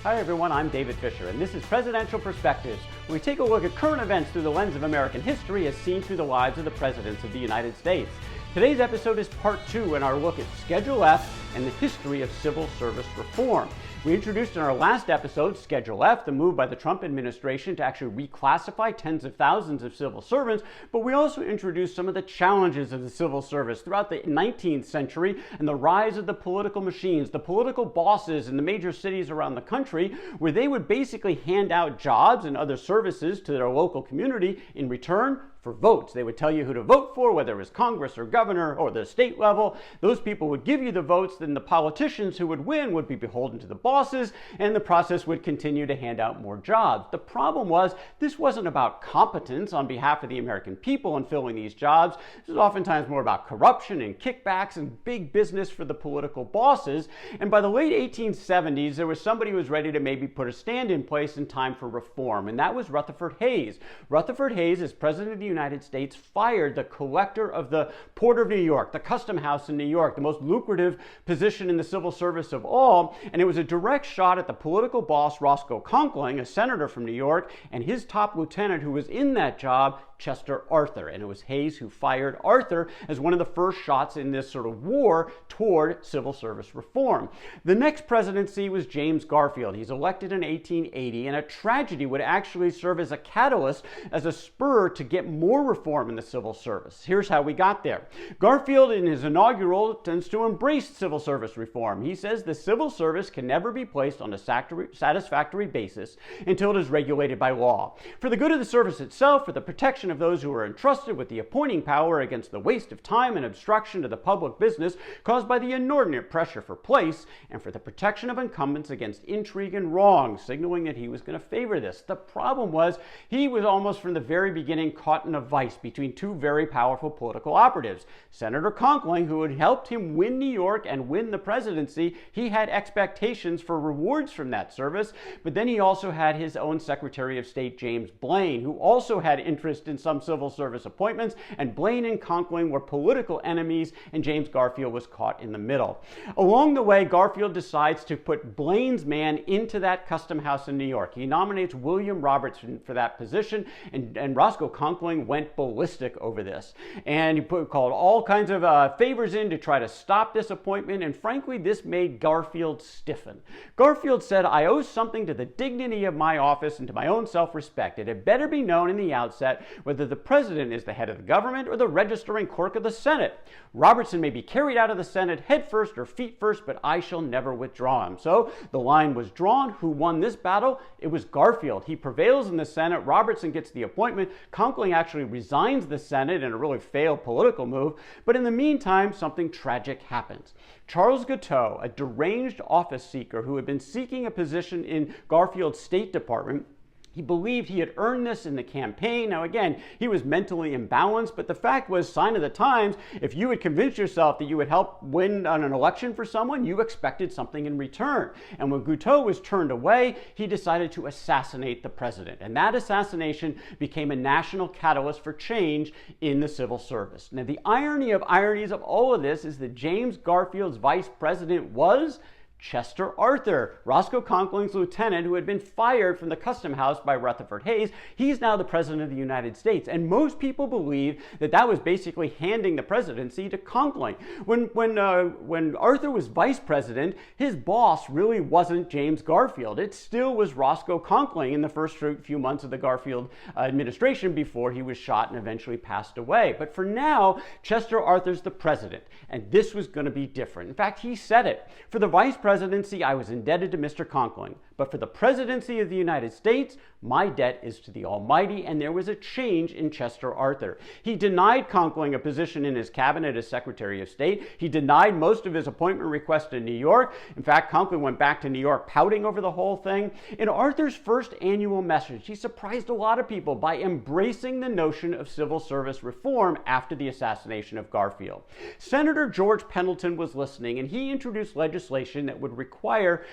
Hi everyone, I'm David Fisher, and this is Presidential Perspectives, where we take a look at current events through the lens of American history as seen through the lives of the presidents of the United States. Today's episode is part 2 in our look at Schedule F and the history of civil service reform. We introduced in our last episode Schedule F, the move by the Trump administration to actually reclassify tens of thousands of civil servants, but we also introduced some of the challenges of the civil service throughout the 19th century and the rise of the political machines, the political bosses in the major cities around the country, where they would basically hand out jobs and other services to their local community in return for votes. They would tell you who to vote for, whether it was Congress or governor or the state level. Those people would give you the votes, then the politicians who would win would be beholden to the bosses, and the process would continue to hand out more jobs. The problem was, this wasn't about competence on behalf of the American people in filling these jobs. This was oftentimes more about corruption and kickbacks and big business for the political bosses. And by the late 1870s, there was somebody who was ready to maybe put a stand in place in time for reform, and that was Rutherford Hayes. Rutherford Hayes, as president of the United States, fired the collector of the Port of New York, the Custom House in New York, the most lucrative position in the civil service of all, and it was a direct shot at the political boss Roscoe Conkling, a senator from New York, and his top lieutenant who was in that job, Chester Arthur. And it was Hayes who fired Arthur as one of the first shots in this sort of war toward civil service reform. The next presidency was James Garfield. He's elected in 1880, and a tragedy would actually serve as a catalyst, as a spur to get more reform in the civil service. Here's how we got there. Garfield, in his inaugural, tends to embrace civil service reform. He says the civil service can never be placed on a satisfactory basis until it is regulated by law. For the good of the service itself, for the protection of those who are entrusted with the appointing power, against the waste of time and obstruction to the public business caused by the inordinate pressure for place, and for the protection of incumbents against intrigue and wrong, signaling that he was going to favor this. The problem was, he was almost from the very beginning caught in a vice between two very powerful political operatives. Senator Conkling, who had helped him win New York and win the presidency, he had expectations for rewards from that service, but then he also had his own Secretary of State, James Blaine, who also had interest in some civil service appointments, and Blaine and Conkling were political enemies, and James Garfield was caught in the middle. Along the way, Garfield decides to put Blaine's man into that custom house in New York. He nominates William Robertson for that position, and Roscoe Conkling went ballistic over this. And he called all kinds of favors in to try to stop this appointment, and frankly, this made Garfield stiffen. Garfield said, "I owe something to the dignity of my office and to my own self-respect. It had better be known in the outset whether the president is the head of the government or the registering clerk of the Senate. Robertson may be carried out of the Senate head first or feet first, but I shall never withdraw him." So the line was drawn. Who won this battle? It was Garfield. He prevails in the Senate. Robertson gets the appointment. Conkling actually resigns the Senate in a really failed political move. But in the meantime, something tragic happens. Charles Guiteau, a deranged office seeker who had been seeking a position in Garfield's State Department, he believed he had earned this in the campaign. Now again, he was mentally imbalanced, but the fact was, sign of the times, if you had convinced yourself that you would help win on an election for someone, you expected something in return. And when Guiteau was turned away, he decided to assassinate the president. And that assassination became a national catalyst for change in the civil service. Now the irony of ironies of all of this is that James Garfield's vice president was Chester Arthur, Roscoe Conkling's lieutenant, who had been fired from the Custom House by Rutherford Hayes. He's now the president of the United States, and most people believe that that was basically handing the presidency to Conkling. When Arthur was vice president, his boss really wasn't James Garfield. It still was Roscoe Conkling in the first few months of the Garfield administration before he was shot and eventually passed away. But for now, Chester Arthur's the president, and this was going to be different. In fact, he said it. For the vice presidency, I was indebted to Mr. Conkling, but for the presidency of the United States, my debt is to the Almighty, and there was a change in Chester Arthur. He denied Conkling a position in his cabinet as Secretary of State. He denied most of his appointment requests in New York. In fact, Conkling went back to New York pouting over the whole thing. In Arthur's first annual message, he surprised a lot of people by embracing the notion of civil service reform after the assassination of Garfield. Senator George Pendleton was listening, and he introduced legislation that that would require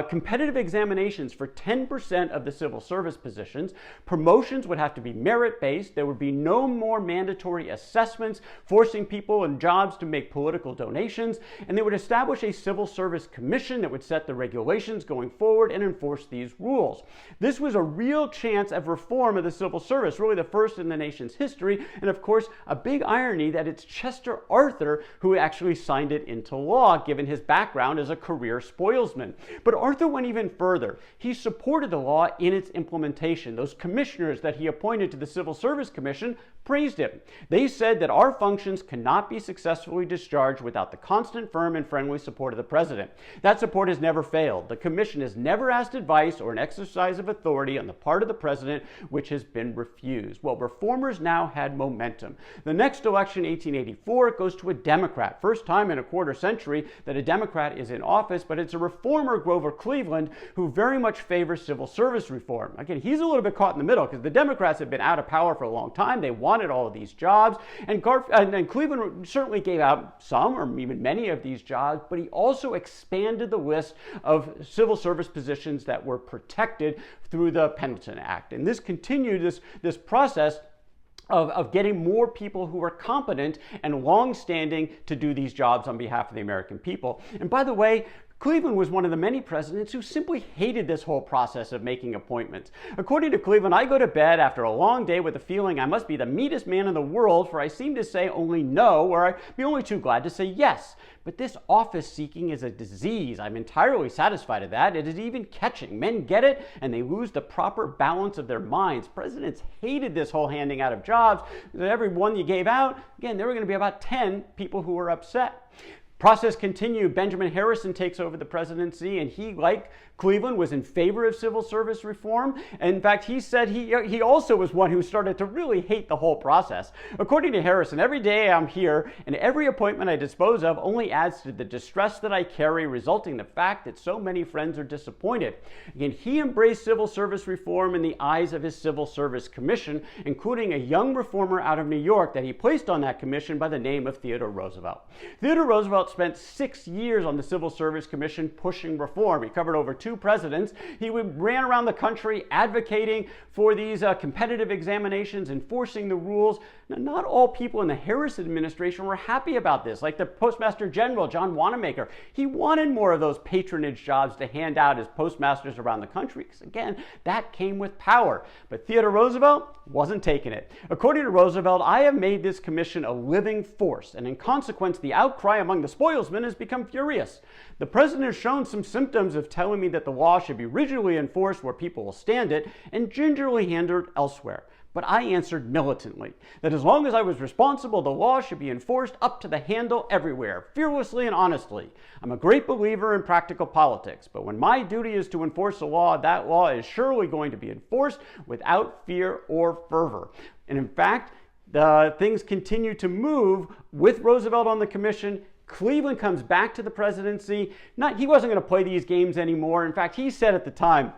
competitive examinations for 10% of the civil service positions. Promotions would have to be merit-based. There would be no more mandatory assessments forcing people in jobs to make political donations, and they would establish a civil service commission that would set the regulations going forward and enforce these rules. This was a real chance of reform of the civil service, really the first in the nation's history, and of course a big irony that it's Chester Arthur who actually signed it into law, given his background as a career spoilsman. But Arthur went even further. He supported the law in its implementation. Those commissioners that he appointed to the Civil Service Commission praised him. They said that our functions cannot be successfully discharged without the constant, firm, and friendly support of the president. That support has never failed. The commission has never asked advice or an exercise of authority on the part of the president which has been refused. Well, reformers now had momentum. The next election, 1884, goes to a Democrat. First time in a quarter century that a Democrat is in office, but it's a reformer, Grover Cleveland, who very much favors civil service reform. Again, he's a little bit caught in the middle because the Democrats have been out of power for a long time. They wanted all of these jobs, and Cleveland certainly gave out some or even many of these jobs, but he also expanded the list of civil service positions that were protected through the Pendleton Act. And this continued this process of getting more people who are competent and long-standing to do these jobs on behalf of the American people. And by the way, Cleveland was one of the many presidents who simply hated this whole process of making appointments. According to Cleveland, I go to bed after a long day with the feeling I must be the meanest man in the world, for I seem to say only no, or I'd be only too glad to say yes. But this office seeking is a disease. I'm entirely satisfied of that. It is even catching. Men get it, and they lose the proper balance of their minds. Presidents hated this whole handing out of jobs. Every one you gave out, again, there were going to be about 10 people who were upset. Process continued. Benjamin Harrison takes over the presidency, and he, like Cleveland, was in favor of civil service reform. And in fact, he said he also was one who started to really hate the whole process. According to Harrison, every day I'm here, and every appointment I dispose of only adds to the distress that I carry, resulting in the fact that so many friends are disappointed. Again, he embraced civil service reform in the eyes of his Civil Service Commission, including a young reformer out of New York that he placed on that commission by the name of Theodore Roosevelt. Theodore Roosevelt spent 6 years on the Civil Service Commission pushing reform. He covered over 2 presidents. He ran around the country advocating for these competitive examinations, enforcing the rules. Now, not all people in the Harrison administration were happy about this, like the Postmaster General, John Wanamaker. He wanted more of those patronage jobs to hand out as postmasters around the country, because again, that came with power. But Theodore Roosevelt wasn't taking it. According to Roosevelt, I have made this commission a living force, and in consequence, the outcry among the spoilsmen has become furious. The president has shown some symptoms of telling me that the law should be rigidly enforced where people will stand it and gingerly handled elsewhere. But I answered militantly that as long as I was responsible, the law should be enforced up to the handle everywhere, fearlessly and honestly. I'm a great believer in practical politics, but when my duty is to enforce the law, that law is surely going to be enforced without fear or fervor. And in fact, things continue to move with Roosevelt on the commission. Cleveland comes back to the presidency. He wasn't going to play these games anymore. In fact, he said at the time,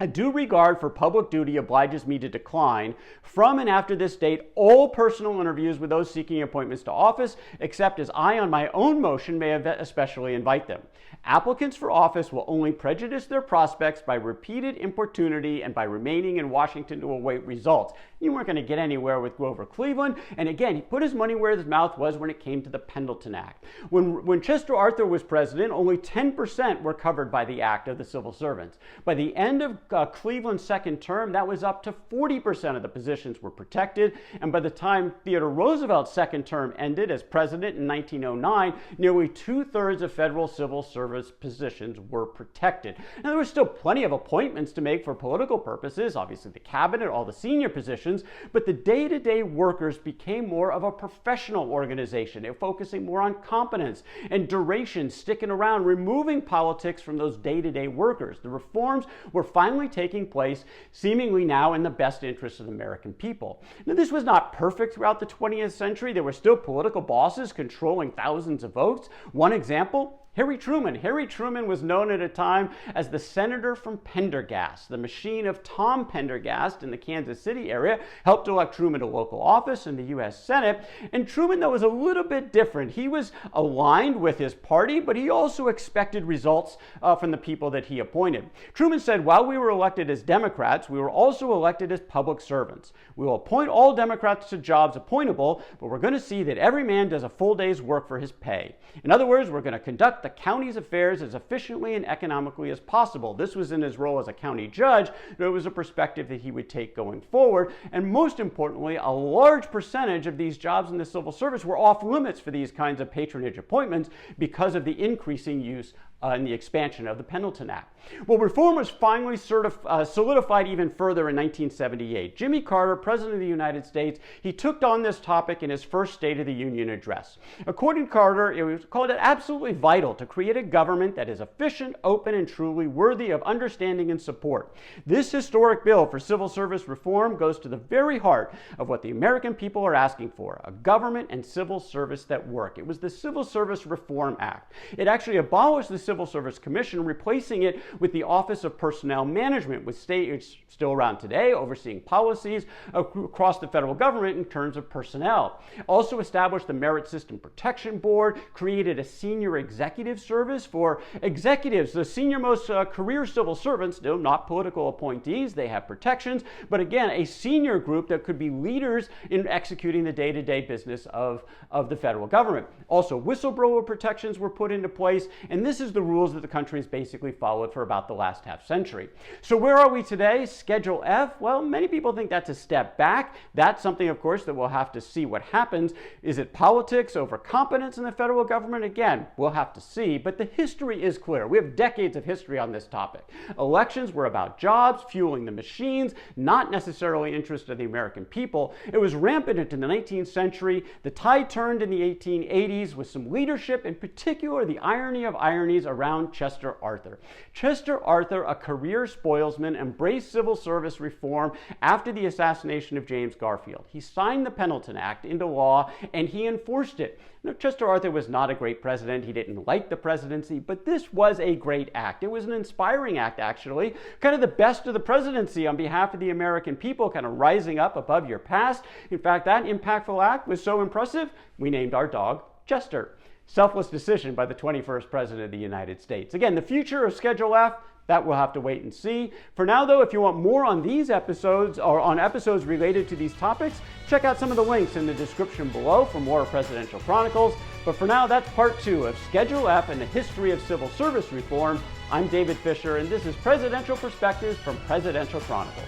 a due regard for public duty obliges me to decline from and after this date all personal interviews with those seeking appointments to office, except as I on my own motion may especially invite them. Applicants for office will only prejudice their prospects by repeated importunity and by remaining in Washington to await results. You weren't going to get anywhere with Grover Cleveland. And again, he put his money where his mouth was when it came to the Pendleton Act. When Chester Arthur was president, only 10% were covered by the Act of the Civil Servants. By the end of Cleveland's second term, that was up to 40% of the positions were protected. And by the time Theodore Roosevelt's second term ended as president in 1909, nearly 2/3 of federal civil service positions were protected. Now, there were still plenty of appointments to make for political purposes, obviously the cabinet, all the senior positions, but the day-to-day workers became more of a professional organization. They were focusing more on competence and duration, sticking around, removing politics from those day-to-day workers. The reforms were finally taking place, seemingly now in the best interest of the American people. Now, this was not perfect throughout the 20th century. There were still political bosses controlling thousands of votes. One example, Harry Truman. Harry Truman was known at a time as the senator from Pendergast. The machine of Tom Pendergast in the Kansas City area helped elect Truman to local office in the U.S. Senate. And Truman, though, was a little bit different. He was aligned with his party, but he also expected results from the people that he appointed. Truman said, while we were elected as Democrats, we were also elected as public servants. We will appoint all Democrats to jobs appointable, but we're going to see that every man does a full day's work for his pay. In other words, we're going to conduct the county's affairs as efficiently and economically as possible. This was in his role as a county judge, but it was a perspective that he would take going forward. And most importantly, a large percentage of these jobs in the civil service were off limits for these kinds of patronage appointments because of the increasing use and the expansion of the Pendleton Act. Well, reform was finally solidified even further in 1978. Jimmy Carter, President of the United States, he took on this topic in his first State of the Union address. According to Carter, it was called it absolutely vital to create a government that is efficient, open, and truly worthy of understanding and support. This historic bill for civil service reform goes to the very heart of what the American people are asking for, a government and civil service that work. It was the Civil Service Reform Act. It actually abolished the Civil Service Commission, replacing it with the Office of Personnel Management, with states still around today, overseeing policies across the federal government in terms of personnel. Also established the Merit System Protection Board, created a senior executive service for executives, the senior-most career civil servants, still not political appointees, they have protections, but again, a senior group that could be leaders in executing the day-to-day business of the federal government. Also, whistleblower protections were put into place, and this is the rules that the country has basically followed for about the last half century. So where are we today? Schedule F? Well, many people think that's a step back. That's something, of course, that we'll have to see what happens. Is it politics over competence in the federal government? Again, we'll have to see, but the history is clear. We have decades of history on this topic. Elections were about jobs, fueling the machines, not necessarily interest of the American people. It was rampant into the 19th century. The tide turned in the 1880s with some leadership, in particular the irony of ironies around Chester Arthur. Chester Arthur, a career spoilsman, embraced civil service reform after the assassination of James Garfield. He signed the Pendleton Act into law and he enforced it. Now, Chester Arthur was not a great president. He didn't like the presidency, but this was a great act. It was an inspiring act, actually, kind of the best of the presidency on behalf of the American people, kind of rising up above your past. In fact, that impactful act was so impressive, we named our dog Chester. Selfless decision by the 21st President of the United States. Again, the future of Schedule F, that we'll have to wait and see. For now, though, if you want more on these episodes or on episodes related to these topics, check out some of the links in the description below for more Presidential Chronicles. But for now, that's part 2 of Schedule F and the history of civil service reform. I'm David Fisher, and this is Presidential Perspectives from Presidential Chronicles.